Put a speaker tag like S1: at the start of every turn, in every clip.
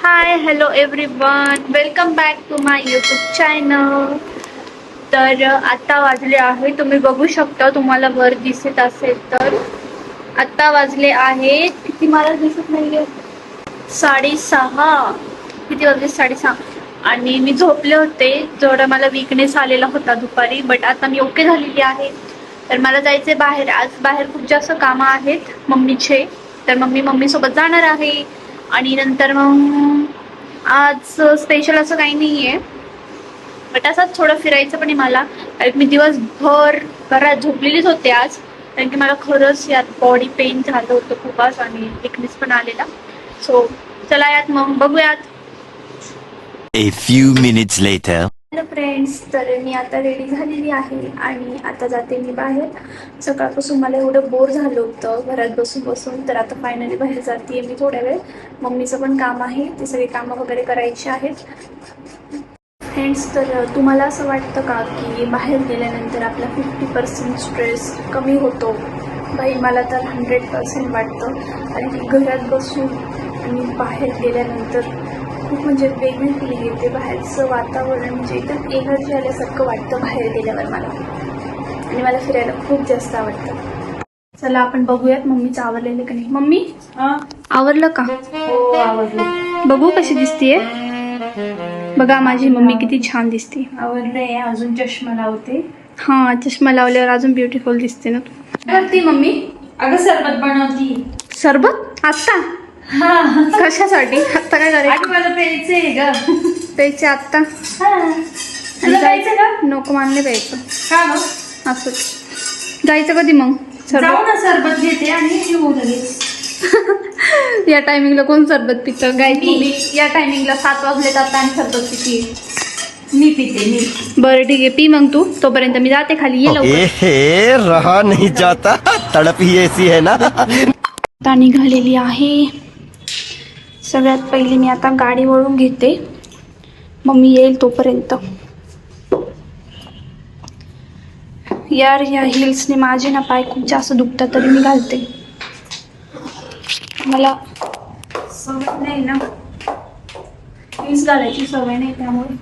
S1: High hello everyone, welcome back to my YouTube channel. तर आता वाजले आहे, तुम्ही बघू शकता, तुम्हाला वर दिसत असेल तर आता वाजले आहेत किती मला दिसत नाहीये, 6:30. किती वाजले? 6:30. आणि मी झोपले होते, जेवढा मला वीकनेस आलेला होता दुपारी, बट आता मी ओके झालेली आहे. तर मला जायचे बाहेर. आज बाहेर खूप जास्त कामं आहेत मम्मीचे, तर मम्मी सोबत जाणार आहे. आणि नंतर मग आज स्पेशल असं काही नाही आहे, बट असंच थोडं फिरायचं पण आहे मला. कारण मी दिवसभर घरात झोपलेलीच होते आज, कारण की मला खरंच यात बॉडी पेन झालं होतं खूप आज आणि विकनेस पण आलेला. सो चला यात मग बघूयात.
S2: A few minutes later.
S1: Hello friends, तर मी आता रेडी झालेली आहे आणि आता जाते मी बाहेर. सकाळपासून मला एवढं बोर झालं होतं घरात बसून बसून, तर आता फायनली बाहेर जाते मी थोड्या वेळ. मम्मीचं पण काम आहे, ते सगळे कामं वगैरे करायची आहेत. फ्रेंड्स, तर तुम्हाला असं वाटतं का की बाहेर गेल्यानंतर आपला 50% स्ट्रेस कमी होतो? बाई, मला तर 100% वाटतं. आणि की घरात बसून आणि बाहेर गेल्यानंतर खूप म्हणजे वेगळी फीलिंग येते. बाहेरचं वातावरण म्हणजे एकदम एनर्जी आल्यासारखं वाटतं बाहेर गेल्यावर मला. आणि मला फिरायला खूप जास्त आवडतं. चला आपण बघूयात मम्मीचं आवरलेलं का नाही. मम्मी आवरलं का?
S3: हो, आवडलं.
S1: बघू कशी दिसतीये. बघा माझी मम्मी किती छान दिसते.
S3: आवडलंय. अजून चष्मा लावते.
S1: हा, चष्मा लावल्यावर अजून ब्युटिफुल दिसते ना तू. काय करते मम्मी?
S3: अगं सरबत बनवती.
S1: सरबत? आत्ता?
S3: हा,
S1: कशासाठी? आत्ता काय करायचं?
S3: अगं मला प्यायचंय ग.
S1: प्यायचे आत्ता?
S3: हा. तुला प्यायचं का?
S1: नको, मला नाही प्यायचं.
S3: का मग?
S1: असंच. जायचं कधी मग?
S3: जाऊ ना, सरबत घेते आणि येऊ लगेच.
S1: या टायमिंगला कोण सरबत पितं? मी या टायमिंगला 7 वाजले आता आणि सरबत पिते.
S3: मी पिते.
S1: बरं ठीक आहे, पी मग तू. तोपर्यंत मी जाते खाली. ये लवकर.
S2: हे रहा नहीं जाता, तड़प ही ऐसी है ना.
S1: आता निघालेली आहे. सगळ्यात पहिले मी आता गाडी वळून घेते, मम्मी येईल तोपर्यंत. यार, या हिल्सने माझे ना पाय खूप जास्त दुखतात, तरी मी घालते. मला सवय नाही ना हिल्स घालायची, सवय नाही त्यामुळे.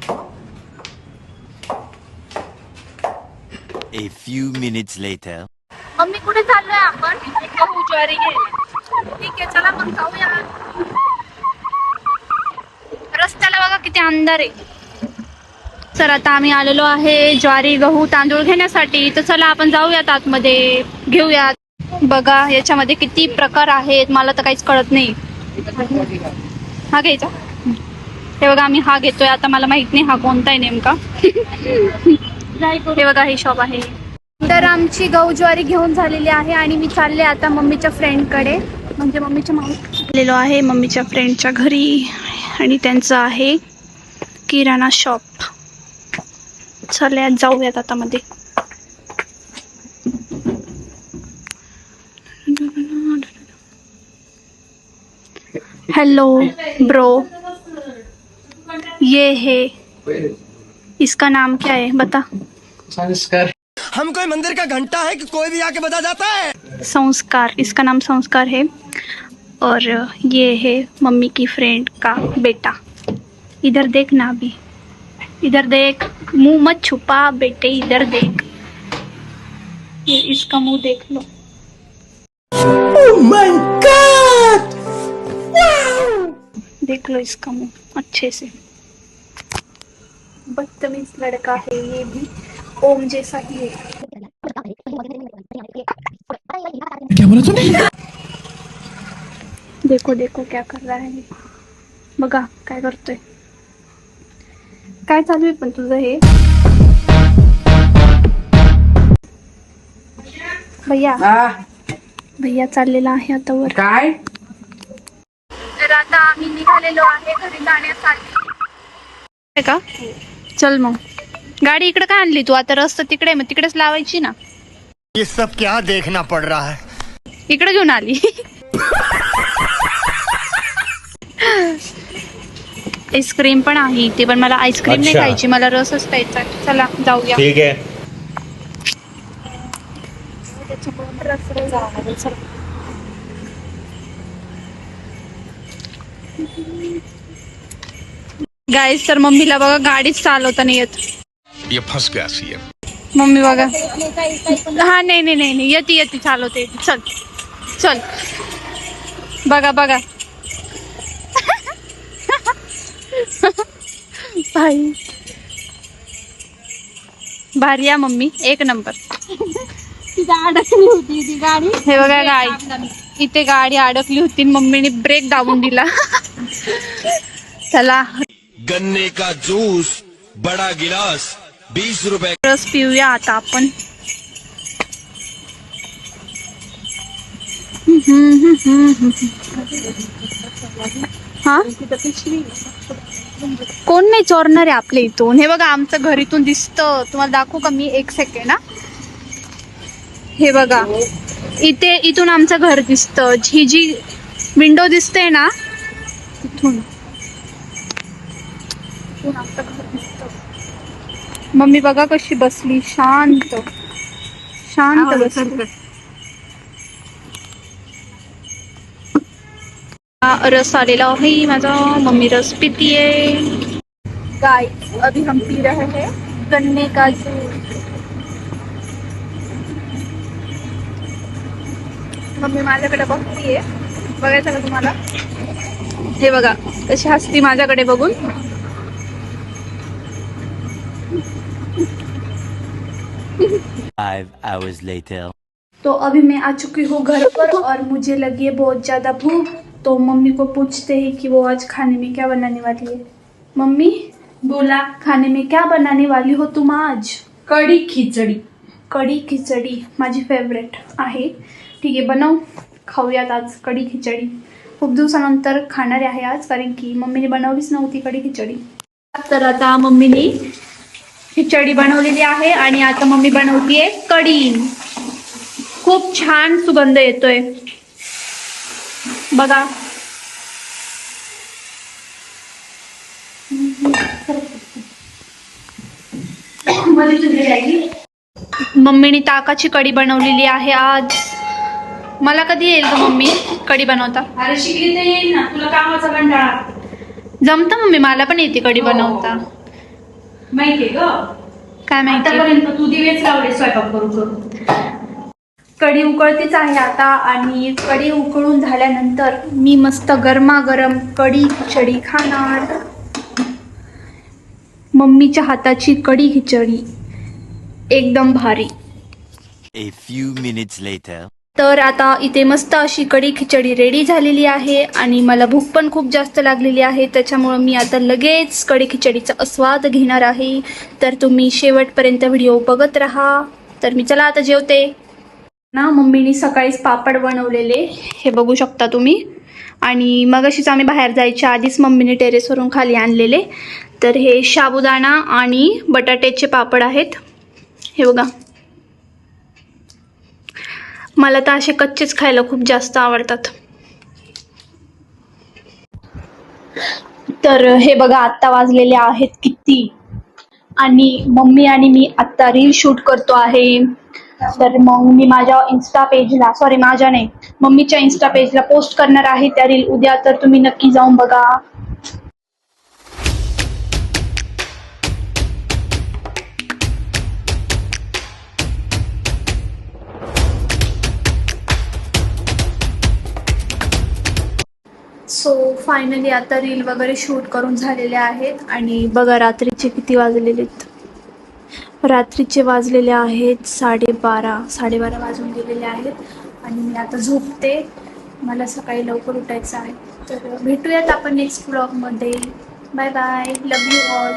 S2: A few minutes later.
S1: Mummy, कुठे चाललोय आपण? गहू ज्वारी घ्यायला. ठीक आहे, चला मग जाऊया. रस्त्याला बघा किती अंधार आहे. तर आता आम्ही आलेलो आहे ज्वारी गहू तांदूळ घेण्यासाठी. तर चला आपण जाऊयात आतमध्ये, घेऊयात. बघा याच्यामध्ये किती प्रकार आहेत, मला तर काहीच कळत नाही. हा घ्यायचा. हे बघा आम्ही हा घेतोय. आता मला माहित नाही हा कोणता आहे नेमका. हे बघा, हे शॉप आहे. तर आमची गहू ज्वारी घेऊन झालेली आहे आणि मी चालले आता मम्मीच्या फ्रेंडकडे, म्हणजे मम्मीच्या आलेलो आहे मम्मीच्या फ्रेंडच्या घरी. आणि त्यांचं आहे किराणा शॉप. चला जाऊयात आता मध्ये. हेलो ब्रो, ये है, इसका नाम क्या है बता?
S4: संस्कार।
S2: हम कोई मंदिर का घंटा है कि कोई भी आके बता जाता है.
S1: संस्कार, इसका नाम संस्कार है. और ये है मम्मी की फ्रेंड का बेटा. इधर देख ना, अभी इधर देख, मुंह मत छुपा बेटे, इधर देख. ये इसका मुंह देख लो.
S2: Oh my God!
S1: देख लो इसका मुंह अच्छे से. बदतमीज लड़का है ये भी, ओम जैसा ही है.
S4: क्या बोला तूने?
S1: देखो देखो क्या कर रहा है. बघा काय करतोय. काय चालू आहे पण तुझं हे? भैया, भैया चाललेला आहे आता वर.
S4: काय?
S1: तर आता आम्ही निघालेलो आहे घरी जाण्यासाठी. का? चल मग. गाडी इकडे का आणली तू? आता रस्ता तिकडे, मग तिकडेच लावायची ना.
S2: ये सब क्या देखना पड़ रहा है.
S1: इकडे घेऊन आली. आईस्क्रीम पण आहे इथे, पण मला आईस्क्रीम नाही खायची, मला रसच प्यायचा. चला जाऊया.
S4: ठीक है.
S5: गाईस तर मम्मीला बघा गाडीच चालवता नाही येत.
S2: ये फंस गया सीएम.
S5: मम्मी बघा. हा नाही नाही नाही नाही येते येते चालवते येते. चल चल बघा बघा. भाई भारी आहे मम्मी एक नंबर.
S3: अडकली होती ती गाडी.
S5: हे बघा गाडी इथे गाडी अडकली होती मम्मीने ब्रेक दाबून दिला. चला
S2: गन्ने का जूस बड़ा गिलास 20 रुपए.
S5: रस पिऊया आता आपण. हा कोण नाही चोरणार आहे आपल्या इथून. हे बघा आमचं घर इथून दिसतं. तुम्हाला दाखवू का मी? एक सेकंड ना. हे बघा इथे इथून आमचं घर दिसतं. ही जी विंडो दिसते ना तिथून आमचं घर दिसतं. मम्मी बघा कशी बसली शांत शांत बसली. रस आलेला आहे माझा. मम्मी रस पितीये. गाइस अभी हम पी रहे हैं गन्ने का जूस. मम्मी माझ्याकडे बघतीये. बघायचं का तुम्हाला? हे बघा कशी हसती माझ्याकडे बघून.
S6: Five hours later.
S1: तो अभी मैं आ चुकी हूँ घर पर और मुझे लगी है बहुत ज़्यादा भूख. तो मम्मी को पूछते हैं कि वो आज खाने में क्या बनाने वाली है. मम्मी
S3: बोला.
S1: खाने में क्या बनाने वाली हो तुम आज?
S3: कढी खिचडी.
S1: कढी खिचडी माझी फेवरेट आहे. ठीक आहे बनव. खाऊयात आज कढी खिचडी. खूप दिवसानंतर खाणार आहे आज कारण की मम्मीने बनवलीच नव्हती कढी खिचडी. तर आता मम्मीने खिचडी बनवलेली आहे आणि आता मम्मी बनवतीये कढी. खूप छान सुगंध येतोय बघा. मम्मीने ताकाची कढी बनवलेली आहे आज. मला कधी येईल ग मम्मी कढी बनवता?
S3: अरे शिकली तर येईल ना. तुला कामाचा कंटाळा.
S1: जमतं मम्मी मला पण येते कढी बनवता.
S3: माहितीये ग.
S1: काय माहिती.
S3: आतापर्यंत तू दिवेच लावले स्वयंपाक करू करू.
S1: कढी उकळतीच आहे आता आणि कढी उकळून झाल्यानंतर मी मस्त गरमागरम कढी खिचडी खाणार. मम्मीच्या हाताची कढी खिचडी एकदम भारी.
S6: A few minutes later.
S1: तर आता इथे मस्त अशी कढी खिचडी रेडी झालेली आहे आणि मला भूक पण खूप जास्त लागलेली आहे. त्याच्यामुळं मी आता लगेच कढी खिचडीचा आस्वाद घेणार आहे. तर तुम्ही शेवटपर्यंत व्हिडिओ बघत राहा. तर मी चला आता जेवते ना. मम्मीने सकाळीच पापड बनवलेले हे बघू शकता तुम्ही. आणि मगाशीच आम्ही बाहेर जायच्या आधीच मम्मीने टेरेसवरून खाली आणलेले. तर हे साबुदाणा आणि बटाट्याचे पापड आहेत. हे बघा. मला तर असे कच्चेच खायला खूप जास्त आवडतात. तर हे बघा आत्ता वाजलेले आहेत किती. आणि मम्मी आणि मी आत्ता रील शूट करतो आहे. तर मग मी माझ्या इन्स्टा पेजला माझ्या नाही मम्मीच्या इन्स्टा पेजला पोस्ट करणार आहे त्या रील उद्या. तर तुम्ही नक्की जाऊन बघा. सो फायनली आता रील वगैरे शूट करून झालेले आहेत. आणि बघा रात्रीचे किती वाजलेले आहेत. रात्रीचे वाजलेले आहेत 12:30 वाजून गेलेले आहेत. आणि मी आता झोपते. मला सकाळी लवकर उठायचं आहे. तर भेटूयात आपण नेक्स्ट ब्लॉगमध्ये. Bye bye. Love you all.